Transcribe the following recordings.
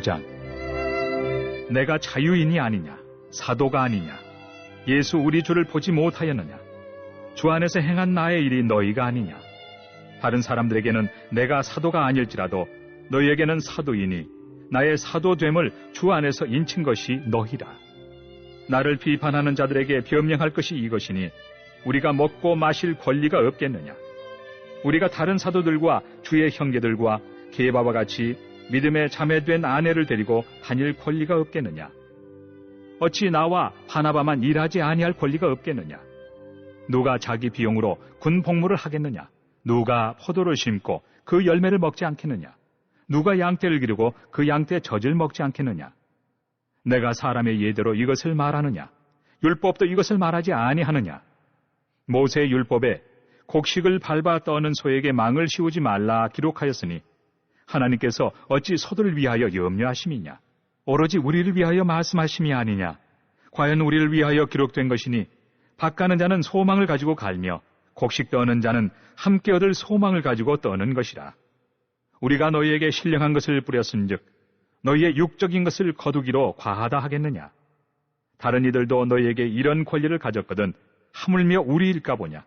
15장. 내가 자유인이 아니냐, 사도가 아니냐, 예수 우리 주를 보지 못하였느냐, 주 안에서 행한 나의 일이 너희가 아니냐. 다른 사람들에게는 내가 사도가 아닐지라도 너희에게는 사도이니 나의 사도됨을 주 안에서 인친 것이 너희라. 나를 비판하는 자들에게 변명할 것이 이것이니 우리가 먹고 마실 권리가 없겠느냐. 우리가 다른 사도들과 주의 형제들과 게바와 같이 믿음에 자매된 아내를 데리고 다닐 권리가 없겠느냐. 어찌 나와 바나바만 일하지 아니할 권리가 없겠느냐. 누가 자기 비용으로 군 복무를 하겠느냐. 누가 포도를 심고 그 열매를 먹지 않겠느냐. 누가 양떼를 기르고 그 양떼 젖을 먹지 않겠느냐. 내가 사람의 예대로 이것을 말하느냐. 율법도 이것을 말하지 아니하느냐. 모세의 율법에 곡식을 밟아 떠는 소에게 망을 씌우지 말라 기록하였으니 하나님께서 어찌 소들을 위하여 염려하심이냐. 오로지 우리를 위하여 말씀하심이 아니냐. 과연 우리를 위하여 기록된 것이니 밭가는 자는 소망을 가지고 갈며 곡식 떠는 자는 함께 얻을 소망을 가지고 떠는 것이라. 우리가 너희에게 신령한 것을 뿌렸은즉 너희의 육적인 것을 거두기로 과하다 하겠느냐. 다른 이들도 너희에게 이런 권리를 가졌거든 하물며 우리일까 보냐.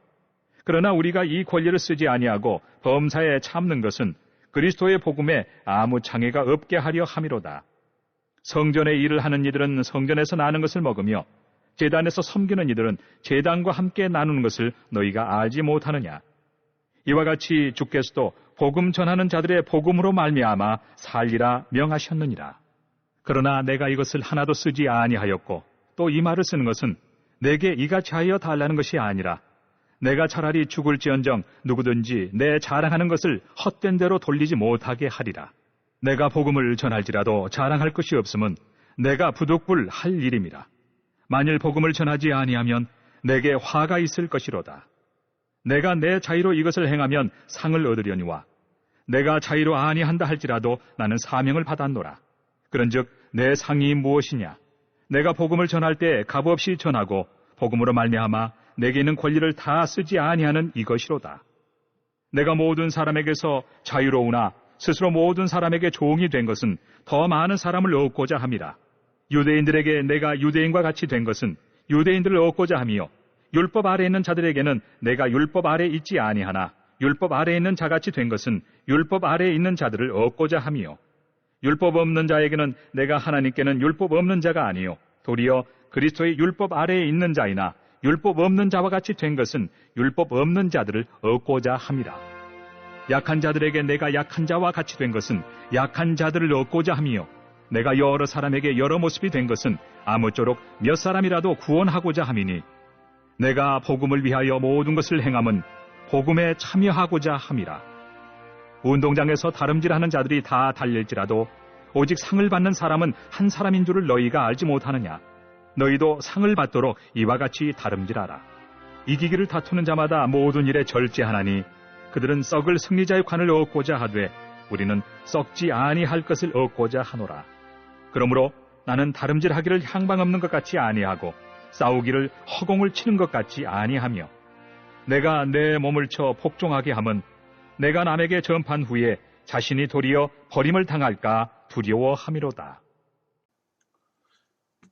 그러나 우리가 이 권리를 쓰지 아니하고 범사에 참는 것은 그리스도의 복음에 아무 장애가 없게 하려 함이로다. 성전의 일을 하는 이들은 성전에서 나는 것을 먹으며 제단에서 섬기는 이들은 제단과 함께 나누는 것을 너희가 알지 못하느냐. 이와 같이 주께서도 복음 전하는 자들의 복음으로 말미암아 살리라 명하셨느니라. 그러나 내가 이것을 하나도 쓰지 아니하였고 또 이 말을 쓰는 것은 내게 이같이 하여 달라는 것이 아니라 내가 차라리 죽을지언정 누구든지 내 자랑하는 것을 헛된 대로 돌리지 못하게 하리라. 내가 복음을 전할지라도 자랑할 것이 없음은 내가 부득불 할 일임이라. 만일 복음을 전하지 아니하면 내게 화가 있을 것이로다. 내가 내 자의로 이것을 행하면 상을 얻으려니와 내가 자의로 아니한다 할지라도 나는 사명을 받았노라. 그런즉 내 상이 무엇이냐? 내가 복음을 전할 때 값없이 전하고 복음으로 말미암아 내게 있는 권리를 다 쓰지 아니하는 이것이로다. 내가 모든 사람에게서 자유로우나 스스로 모든 사람에게 종이 된 것은 더 많은 사람을 얻고자 함이라. 유대인들에게 내가 유대인과 같이 된 것은 유대인들을 얻고자 함이요 율법 아래에 있는 자들에게는 내가 율법 아래에 있지 아니하나 율법 아래에 있는 자같이 된 것은 율법 아래에 있는 자들을 얻고자 함이요 율법 없는 자에게는 내가 하나님께는 율법 없는 자가 아니요 도리어 그리스도의 율법 아래에 있는 자이나 율법 없는 자와 같이 된 것은 율법 없는 자들을 얻고자 함이라. 약한 자들에게 내가 약한 자와 같이 된 것은 약한 자들을 얻고자 함이요 내가 여러 사람에게 여러 모습이 된 것은 아무쪼록 몇 사람이라도 구원하고자 함이니 내가 복음을 위하여 모든 것을 행함은 복음에 참여하고자 함이라. 운동장에서 다름질하는 자들이 다 달릴지라도 오직 상을 받는 사람은 한 사람인 줄을 너희가 알지 못하느냐. 너희도 상을 받도록 이와 같이 다름질하라. 이기기를 다투는 자마다 모든 일에 절제하나니 그들은 썩을 승리자의 관을 얻고자 하되 우리는 썩지 아니할 것을 얻고자 하노라. 그러므로 나는 다름질하기를 향방 없는 것 같이 아니하고 싸우기를 허공을 치는 것 같이 아니하며 내가 내 몸을 쳐 복종하게 함은 내가 남에게 전판 후에 자신이 도리어 버림을 당할까 두려워함이로다.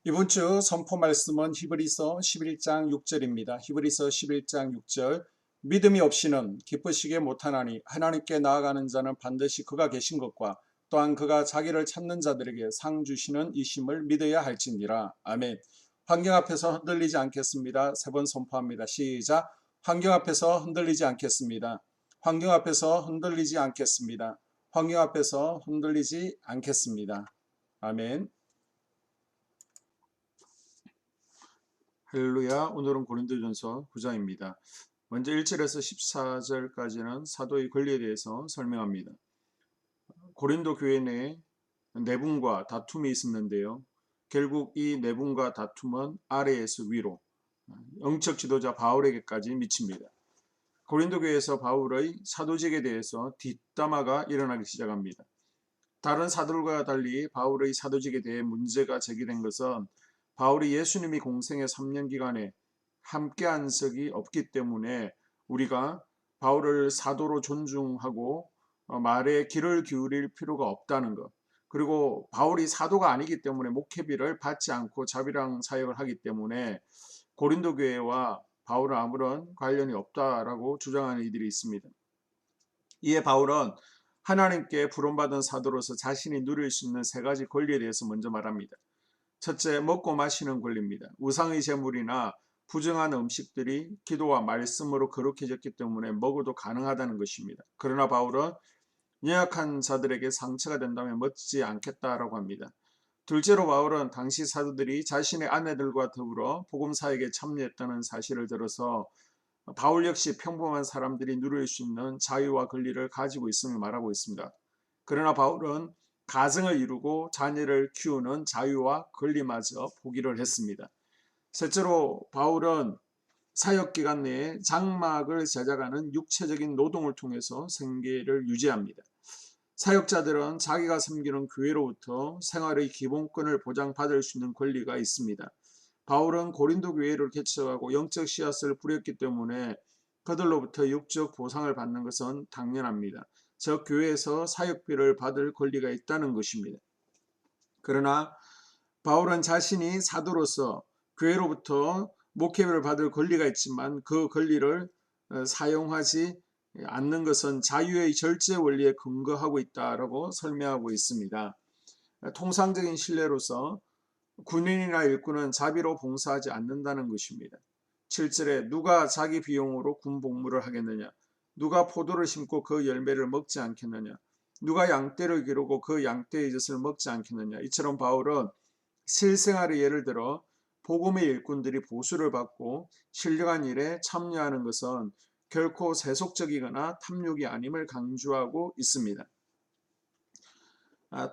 이번 주 선포 말씀은 히브리서 11장 6절입니다. 히브리서 11장 6절. 믿음이 없이는 기쁘시게 못하나니 하나님께 나아가는 자는 반드시 그가 계신 것과 또한 그가 자기를 찾는 자들에게 상 주시는 이심을 믿어야 할지니라. 아멘. 환경 앞에서 흔들리지 않겠습니다. 세 번 선포합니다. 시작. 환경 앞에서 흔들리지 않겠습니다. 환경 앞에서 흔들리지 않겠습니다. 환경 앞에서 흔들리지 않겠습니다. 아멘. 할렐루야. 오늘은 고린도전서 9장입니다. 먼저 1절에서 14절까지는 사도의 권리에 대해서 설명합니다. 고린도 교회 내에 내분과 다툼이 있었는데요. 결국 이 내분과 다툼은 아래에서 위로 영적 지도자 바울에게까지 미칩니다. 고린도 교회에서 바울의 사도직에 대해서 뒷담화가 일어나기 시작합니다. 다른 사도들과 달리 바울의 사도직에 대해 문제가 제기된 것은 바울이 예수님이 공생의 3년 기간에 함께한 적이 없기 때문에 우리가 바울을 사도로 존중하고 말에 귀를 기울일 필요가 없다는 것, 그리고 바울이 사도가 아니기 때문에 목회비를 받지 않고 자비랑 사역을 하기 때문에 고린도 교회와 바울은 아무런 관련이 없다라고 주장하는 이들이 있습니다. 이에 바울은 하나님께 부름받은 사도로서 자신이 누릴 수 있는 세 가지 권리에 대해서 먼저 말합니다. 첫째, 먹고 마시는 권리입니다. 우상의 제물이나 부정한 음식들이 기도와 말씀으로 거룩해졌기 때문에 먹어도 가능하다는 것입니다. 그러나 바울은 연약한 자들에게 상처가 된다면 먹지 않겠다라고 합니다. 둘째로 바울은 당시 사도들이 자신의 아내들과 더불어 복음 사역에 참여했다는 사실을 들어서 바울 역시 평범한 사람들이 누릴 수 있는 자유와 권리를 가지고 있음을 말하고 있습니다. 그러나 바울은 가정을 이루고 자녀를 키우는 자유와 권리마저 포기를 했습니다. 셋째로 바울은 사역 기간 내에 장막을 제작하는 육체적인 노동을 통해서 생계를 유지합니다. 사역자들은 자기가 섬기는 교회로부터 생활의 기본권을 보장받을 수 있는 권리가 있습니다. 바울은 고린도 교회를 개척하고 영적 씨앗을 뿌렸기 때문에 그들로부터 육적 보상을 받는 것은 당연합니다. 저 교회에서 사역비를 받을 권리가 있다는 것입니다. 그러나 바울은 자신이 사도로서 교회로부터 목회비를 받을 권리가 있지만 그 권리를 사용하지 않는 것은 자유의 절제 원리에 근거하고 있다라고 설명하고 있습니다. 통상적인 신뢰로서 군인이나 일꾼은 자비로 봉사하지 않는다는 것입니다. 7절에 누가 자기 비용으로 군 복무를 하겠느냐? 누가 포도를 심고 그 열매를 먹지 않겠느냐? 누가 양떼를 기르고 그 양떼의 젖을 먹지 않겠느냐? 이처럼 바울은 실생활의 예를 들어 복음의 일꾼들이 보수를 받고 신령한 일에 참여하는 것은 결코 세속적이거나 탐욕이 아님을 강조하고 있습니다.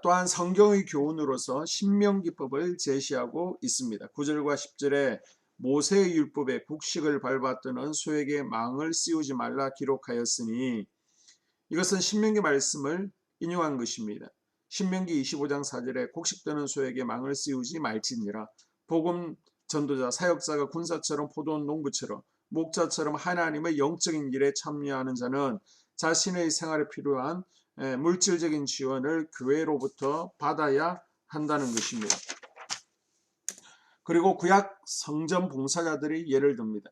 또한 성경의 교훈으로서 신명기법을 제시하고 있습니다. 9절과 10절에 모세의 율법에 곡식을 밟았더는 소에게 망을 씌우지 말라 기록하였으니 이것은 신명기 말씀을 인용한 것입니다. 신명기 25장 4절에 곡식드는 소에게 망을 씌우지 말지니라. 복음 전도자 사역자가 군사처럼 포도원 농부처럼 목자처럼 하나님의 영적인 일에 참여하는 자는 자신의 생활에 필요한 물질적인 지원을 교회로부터 받아야 한다는 것입니다. 그리고 구약 성전 봉사자들이 예를 듭니다.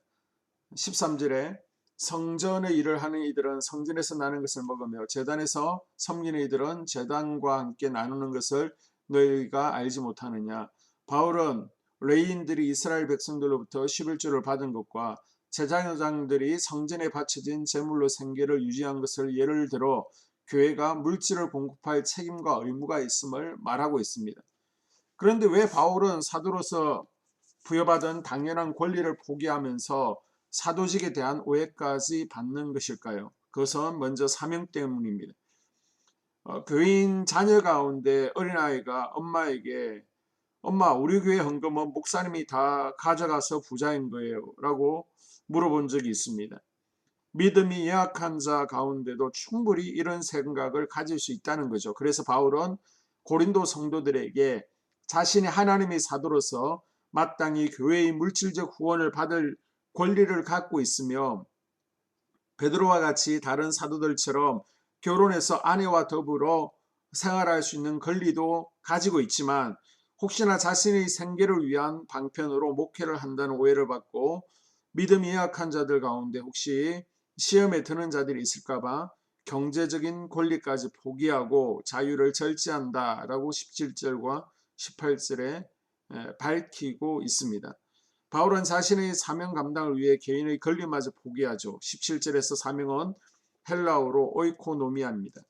13절에 성전의 일을 하는 이들은 성전에서 나는 것을 먹으며 제단에서 섬기는 이들은 제단과 함께 나누는 것을 너희가 알지 못하느냐. 바울은 레위인들이 이스라엘 백성들로부터 11조를 받은 것과 제사장들이 성전에 바쳐진 제물로 생계를 유지한 것을 예를 들어 교회가 물질을 공급할 책임과 의무가 있음을 말하고 있습니다. 그런데 왜 바울은 사도로서 부여받은 당연한 권리를 포기하면서 사도직에 대한 오해까지 받는 것일까요? 그것은 먼저 사명 때문입니다. 교인 자녀 가운데 어린아이가 엄마에게 엄마 우리 교회 헌금은 목사님이 다 가져가서 부자인 거예요 라고 물어본 적이 있습니다. 믿음이 약한 자 가운데도 충분히 이런 생각을 가질 수 있다는 거죠. 그래서 바울은 고린도 성도들에게 자신이 하나님의 사도로서 마땅히 교회의 물질적 후원을 받을 권리를 갖고 있으며 베드로와 같이 다른 사도들처럼 결혼해서 아내와 더불어 생활할 수 있는 권리도 가지고 있지만 혹시나 자신의 생계를 위한 방편으로 목회를 한다는 오해를 받고 믿음이 약한 자들 가운데 혹시 시험에 드는 자들이 있을까봐 경제적인 권리까지 포기하고 자유를 절제한다라고 17절과 18절에 밝히고 있습니다. 바울은 자신의 사명 감당을 위해 개인의 권리마저 포기하죠. 17절에서 사명은 헬라어로 오이코노미아입니다.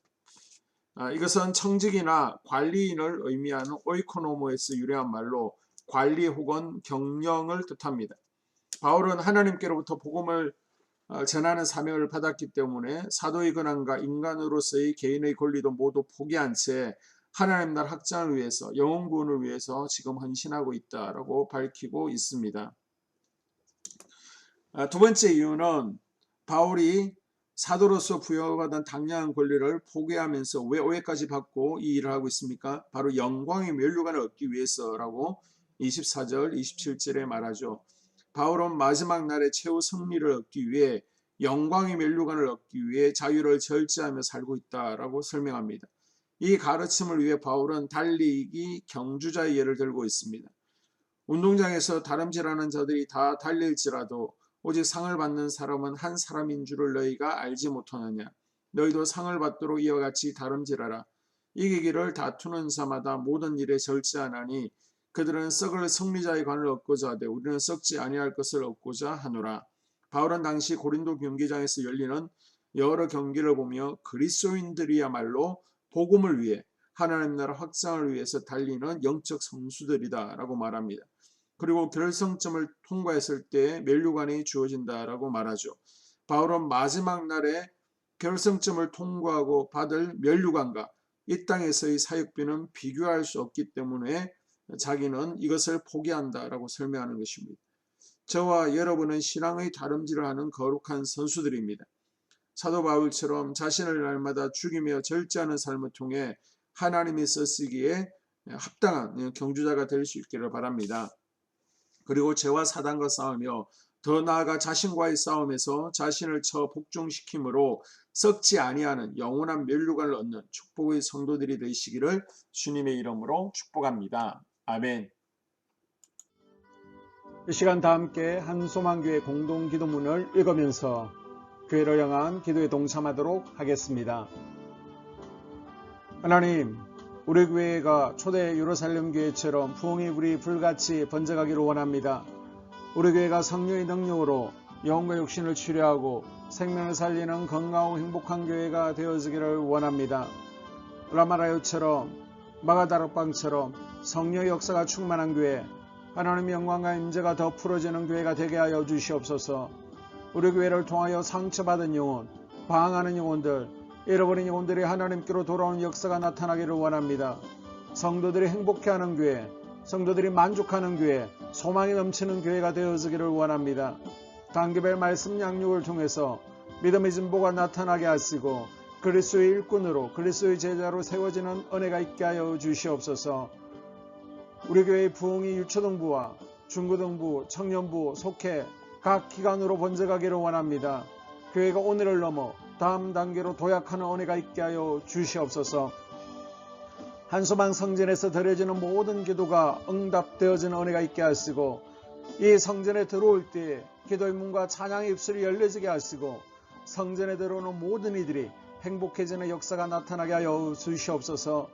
이것은 청직이나 관리인을 의미하는 오이코노모에서 유래한 말로 관리 혹은 경영을 뜻합니다. 바울은 하나님께로부터 복음을 전하는 사명을 받았기 때문에 사도의 권한과 인간으로서의 개인의 권리도 모두 포기한 채 하나님 나라 확장을 위해서 영혼 구원을 위해서 지금 헌신하고 있다라고 밝히고 있습니다. 두 번째 이유는 바울이 사도로서 부여받은 당연한 권리를 포기하면서 왜 오해까지 받고 이 일을 하고 있습니까? 바로 영광의 면류관을 얻기 위해서라고 24절 27절에 말하죠. 바울은 마지막 날에 최후 승리를 얻기 위해 영광의 면류관을 얻기 위해 자유를 절제하며 살고 있다라고 설명합니다. 이 가르침을 위해 바울은 달리기 경주자의 예를 들고 있습니다. 운동장에서 다름질하는 자들이 다 달릴지라도 오직 상을 받는 사람은 한 사람인 줄을 너희가 알지 못하느냐. 너희도 상을 받도록 이와 같이 다름질하라. 이기기를 다투는 자마다 모든 일에 절제하나니 그들은 썩을 승리자의 관을 얻고자 하되 우리는 썩지 아니할 것을 얻고자 하노라. 바울은 당시 고린도 경기장에서 열리는 여러 경기를 보며 그리스도인들이야말로 복음을 위해 하나님 나라 확장을 위해서 달리는 영적 선수들이다 라고 말합니다. 그리고 결승점을 통과했을 때 면류관이 주어진다라고 말하죠. 바울은 마지막 날에 결승점을 통과하고 받을 면류관과 이 땅에서의 사역비는 비교할 수 없기 때문에 자기는 이것을 포기한다라고 설명하는 것입니다. 저와 여러분은 신앙의 다름질을 하는 거룩한 선수들입니다. 사도 바울처럼 자신을 날마다 죽이며 절제하는 삶을 통해 하나님이 쓰시기에 합당한 경주자가 될 수 있기를 바랍니다. 그리고 죄와 사단과 싸우며 더 나아가 자신과의 싸움에서 자신을 쳐 복종시킴으로 썩지 아니하는 영원한 면류관을 얻는 축복의 성도들이 되시기를 주님의 이름으로 축복합니다. 아멘. 이 시간 다 함께 한소망교회 공동기도문을 읽으면서 교회를 향한 기도에 동참하도록 하겠습니다. 하나님, 우리 교회가 초대 예루살렘 교회처럼 부흥이 우리 불같이 번져가기를 원합니다. 우리 교회가 성령의 능력으로 영혼과 육신을 치료하고 생명을 살리는 건강하고 행복한 교회가 되어지기를 원합니다. 라마라요처럼 마가다락방처럼 성령의 역사가 충만한 교회, 하나님의 영광과 임재가 더 풀어지는 교회가 되게 하여 주시옵소서. 우리 교회를 통하여 상처받은 영혼, 방황하는 영혼들, 잃어버린 영혼들이 하나님께로 돌아오는 역사가 나타나기를 원합니다. 성도들이 행복해하는 교회, 성도들이 만족하는 교회, 소망이 넘치는 교회가 되어지기를 원합니다. 단계별 말씀 양육을 통해서 믿음의 진보가 나타나게 하시고 그리스도의 일꾼으로 그리스도의 제자로 세워지는 은혜가 있게 하여 주시옵소서. 우리 교회의 부흥이 유초등부와 중고등부, 청년부, 속회 각 기관으로 번져가기를 원합니다. 교회가 오늘을 넘어 다음 단계로 도약하는 은혜가 있게 하여 주시옵소서. 한소망 성전에서 드려지는 모든 기도가 응답되어지는 은혜가 있게 하시고 이 성전에 들어올 때 기도의 문과 찬양의 입술이 열려지게 하시고 성전에 들어오는 모든 이들이 행복해지는 역사가 나타나게 하여 주시옵소서.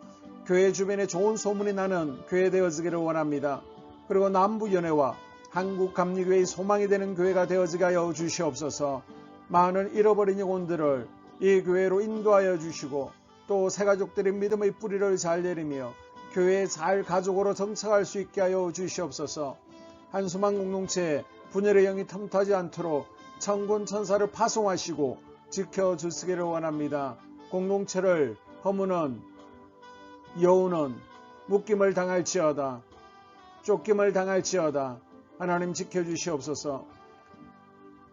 교회 주변에 좋은 소문이 나는 교회 되어지기를 원합니다. 그리고 남부연회와 한국감리교회의 소망이 되는 교회가 되어지게 하여 주시옵소서. 많은 잃어버린 영혼들을 이 교회로 인도하여 주시고 또 새가족들의 믿음의 뿌리를 잘 내리며 교회에 잘 가족으로 정착할 수 있게 하여 주시옵소서. 한소망 공동체에 분열의 영이 틈타지 않도록 천군 천사를 파송하시고 지켜주시기를 원합니다. 공동체를 허무는 여우는 묶임을 당할지어다, 쫓김을 당할지어다. 하나님 지켜주시옵소서.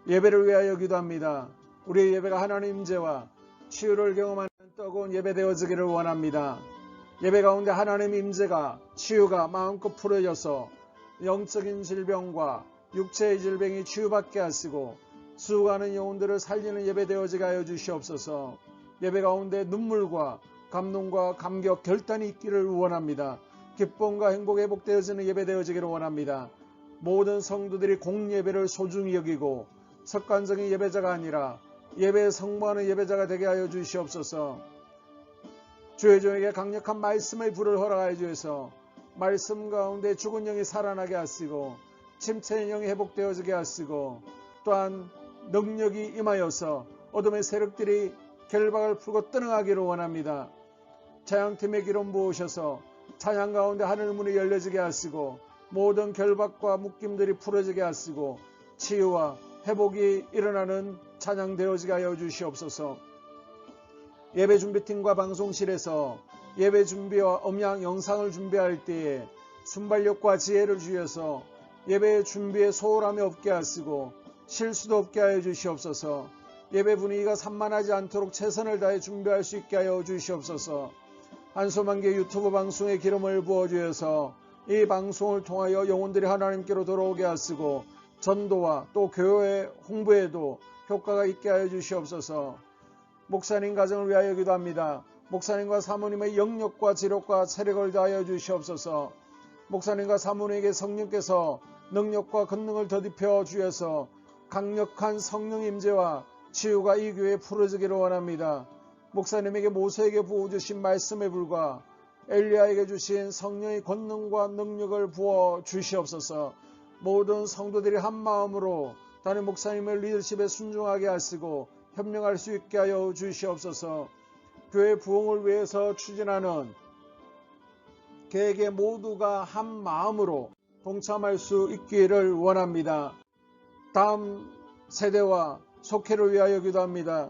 예배를 위하여 기도합니다. 우리의 예배가 하나님 임재와 치유를 경험하는 뜨거운 예배 되어지기를 원합니다. 예배 가운데 하나님 임재가 치유가 마음껏 풀어져서 영적인 질병과 육체의 질병이 치유받게 하시고 수고하는 영혼들을 살리는 예배 되어지게 하여 주시옵소서. 예배 가운데 눈물과 감동과 감격, 결단이 있기를 원합니다. 기쁨과 행복 회복되어지는 예배 되어지기를 원합니다. 모든 성도들이 공예배를 소중히 여기고 습관적인 예배자가 아니라 예배에 성모하는 예배자가 되게 하여 주시옵소서. 주의 종에게 강력한 말씀의 불을 허락하여 주셔서 말씀 가운데 죽은 영이 살아나게 하시고 침체의 영이 회복되어지게 하시고 또한 능력이 임하여서 어둠의 세력들이 결박을 풀고 떠나가기를 원합니다. 찬양팀의 기름 부으셔서 찬양 가운데 하늘문이 열려지게 하시고 모든 결박과 묶임들이 풀어지게 하시고 치유와 회복이 일어나는 찬양 되어지게 하여 주시옵소서. 예배 준비팀과 방송실에서 예배 준비와 음향 영상을 준비할 때에 순발력과 지혜를 주셔서 예배 준비에 소홀함이 없게 하시고 실수도 없게 하여 주시옵소서. 예배 분위기가 산만하지 않도록 최선을 다해 준비할 수 있게 하여 주시옵소서. 한소망교 유튜브 방송에 기름을 부어주셔서 이 방송을 통하여 영혼들이 하나님께로 돌아오게 하시고 전도와 또 교회 홍보에도 효과가 있게 하여 주시옵소서. 목사님 가정을 위하여 기도합니다. 목사님과 사모님의 영력과 지력과 체력을 다하여 주시옵소서. 목사님과 사모님에게 성령께서 능력과 권능을 더입혀 주셔서 강력한 성령 임재와 치유가 이 교회에 풀어지기를 원합니다. 목사님에게 모세에게 부어주신 말씀의 불과 엘리야에게 주신 성령의 권능과 능력을 부어 주시옵소서. 모든 성도들이 한 마음으로 담임 목사님의 리더십에 순종하게 하시고 협력할 수 있게 하여 주시옵소서. 교회 부흥을 위해서 추진하는 계획에 모두가 한 마음으로 동참할 수 있기를 원합니다. 다음 세대와 속회를 위하여 기도합니다.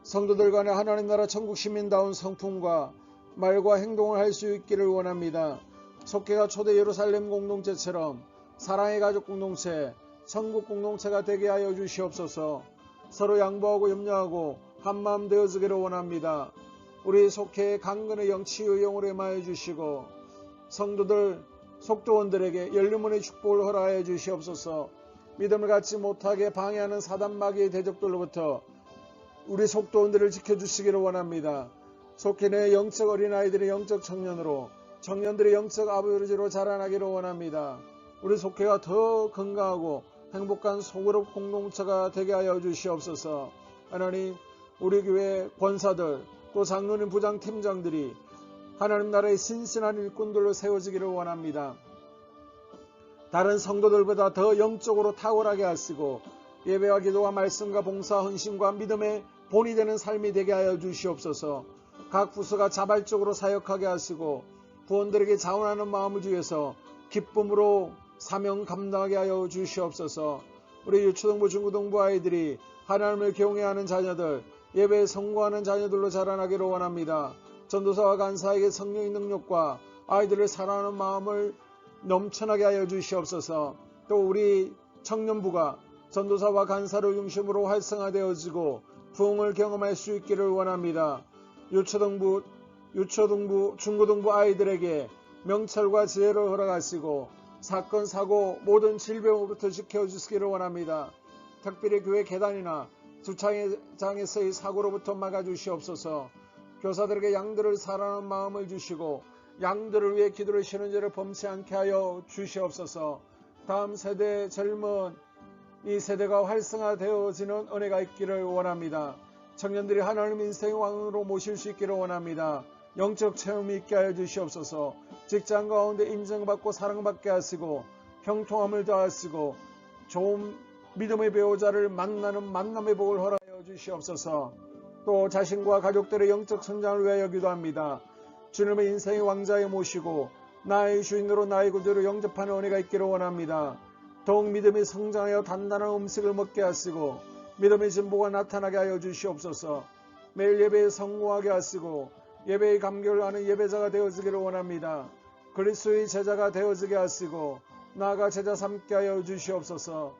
성도들 간에 하나님 나라 천국 시민다운 성품과 말과 행동을 할 수 있기를 원합니다. 속회가 초대 예루살렘 공동체처럼 사랑의 가족 공동체, 천국 공동체가 되게 하여 주시옵소서. 서로 양보하고 염려하고 한마음 되어지기를 원합니다. 우리 속회의 강건의 영, 치유의 영으로 임하여 주시고 성도들, 속도원들에게 열림문의 축복을 허락하여 주시옵소서. 믿음을 갖지 못하게 방해하는 사단 마귀의 대적들로부터 우리 속도원들을 지켜주시기를 원합니다. 속회 내 영적 어린아이들의 영적 청년으로, 청년들의 영적 아버지로 자라나기를 원합니다. 우리 속회가 더 건강하고 행복한 소그룹 공동체가 되게 하여 주시옵소서. 하나님, 우리 교회 권사들 또 장로님 부장 팀장들이 하나님 나라의 신실한 일꾼들로 세워지기를 원합니다. 다른 성도들보다 더 영적으로 탁월하게 하시고 예배와 기도와 말씀과 봉사, 헌신과 믿음의 본이 되는 삶이 되게 하여 주시옵소서. 각 부서가 자발적으로 사역하게 하시고 부원들에게 자원하는 마음을 주셔서 기쁨으로 사명 감당하게 하여 주시옵소서. 우리 유초등부 중고등부 아이들이 하나님을 경외하는 자녀들, 예배에 성공하는 자녀들로 자라나기를 원합니다. 전도사와 간사에게 성령의 능력과 아이들을 사랑하는 마음을 넘쳐나게 하여 주시옵소서. 또 우리 청년부가 전도사와 간사를 중심으로 활성화되어지고 부흥을 경험할 수 있기를 원합니다. 유초등부, 중고등부 아이들에게 명철과 지혜를 허락하시고 사건, 사고, 모든 질병으로부터 지켜주시기를 원합니다. 특별히 교회 계단이나 주차장에서의 사고로부터 막아주시옵소서. 교사들에게 양들을 사랑하는 마음을 주시고 양들을 위해 기도를 쉬는 죄를 범치 않게 하여 주시옵소서. 다음 세대 젊은 이 세대가 활성화되어지는 은혜가 있기를 원합니다. 청년들이 하나님 인생의 왕으로 모실 수 있기를 원합니다. 영적 체험이 있게 하여 주시옵소서. 직장 가운데 인정받고 사랑받게 하시고 형통함을 더하시고 좋은 믿음의 배우자를 만나는 만남의 복을 허락하여 주시옵소서. 또 자신과 가족들의 영적 성장을 위하여 기도합니다. 주님의 인생의 왕자에 모시고 나의 주인으로 나의 구주로 영접하는 은혜가 있기를 원합니다. 더욱 믿음이 성장하여 단단한 음식을 먹게 하시고 믿음의 진보가 나타나게 하여 주시옵소서. 매일 예배에 성공하게 하시고 예배의 감격을 아는 예배자가 되어지기를 원합니다. 그리스도의 제자가 되어지게 하시고 나아가 제자 삼게 하여 주시옵소서.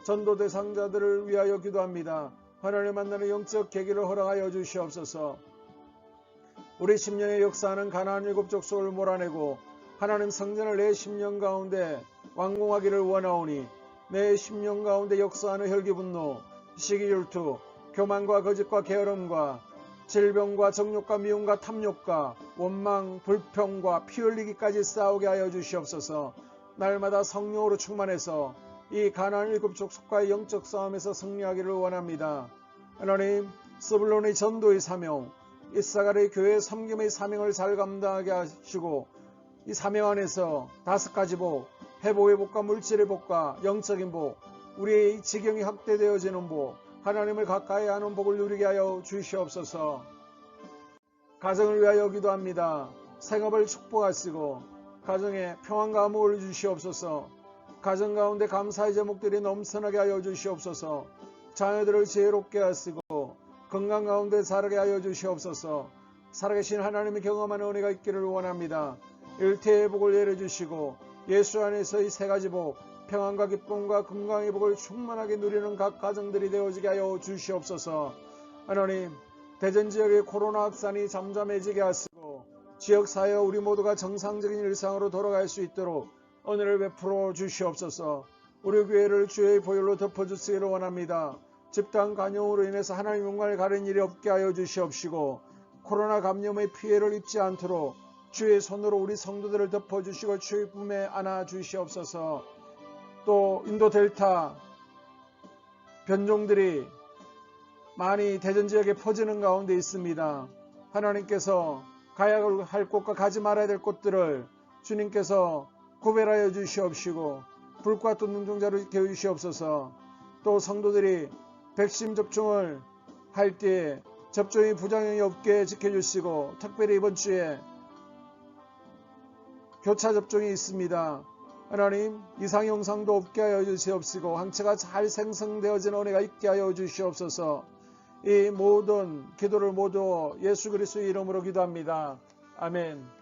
전도 대상자들을 위하여 기도합니다. 하나님 만나는 영적 계기를 허락하여 주시옵소서. 우리 10년의 역사하는 가나안 7족속을 몰아내고 하나님 성전을 내 10년 가운데 완공하기를 원하오니 내 10년 가운데 역사하는 혈기분노, 시기율투, 교만과 거짓과 게으름과 질병과 정욕과 미움과 탐욕과 원망, 불평과 피 흘리기까지 싸우게 하여 주시옵소서. 날마다 성령으로 충만해서 이 가나안 7족속과의 영적 싸움에서 승리하기를 원합니다. 하나님, 스불론의 전도의 사명, 이사갈의 교회 섬김의 사명을 잘 감당하게 하시고 이 사명 안에서 5가지 복, 회복의 복과 물질의 복과 영적인 복, 우리의 지경이 확대되어지는 복, 하나님을 가까이 하는 복을 누리게 하여 주시옵소서. 가정을 위하여 기도합니다. 생업을 축복하시고 가정에 평안과 안목을 주시옵소서. 가정 가운데 감사의 제목들이 넘쳐나게 하여 주시옵소서. 자녀들을 지혜롭게 하시고 건강 가운데 자라게 하여 주시옵소서. 살아계신 하나님이 경험하는 은혜가 있기를 원합니다. 일태의 복을 내려주시고 예수 안에서의 3가지 복, 평안과 기쁨과 건강의 복을 충만하게 누리는 각 가정들이 되어지게 하여 주시옵소서. 하나님, 대전 지역의 코로나 확산이 잠잠해지게 하시고 지역사회 우리 모두가 정상적인 일상으로 돌아갈 수 있도록 은혜를 베풀어 주시옵소서. 우리 교회를 주의 보혈로 덮어주시기를 원합니다. 집단 간용으로 인해서 하나님 영광을 가린 일이 없게 하여 주시옵시고 코로나 감염의 피해를 입지 않도록 주의 손으로 우리 성도들을 덮어주시고 주의 품에 안아주시옵소서. 또 인도 델타 변종들이 많이 대전 지역에 퍼지는 가운데 있습니다. 하나님께서 가야 할 곳과 가지 말아야 될 곳들을 주님께서 구별하여 주시옵시고 불과 또 눈동자를 개우시옵소서. 또 성도들이 백신 접종을 할 때에 접종이 부작용이 없게 지켜주시고 특별히 이번 주에 교차 접종이 있습니다. 하나님 이상영상도 없게 하여 주시옵시고 항체가 잘 생성되어지는 은혜가 있게 하여 주시옵소서. 이 모든 기도를 모두 예수 그리스도의 이름으로 기도합니다. 아멘.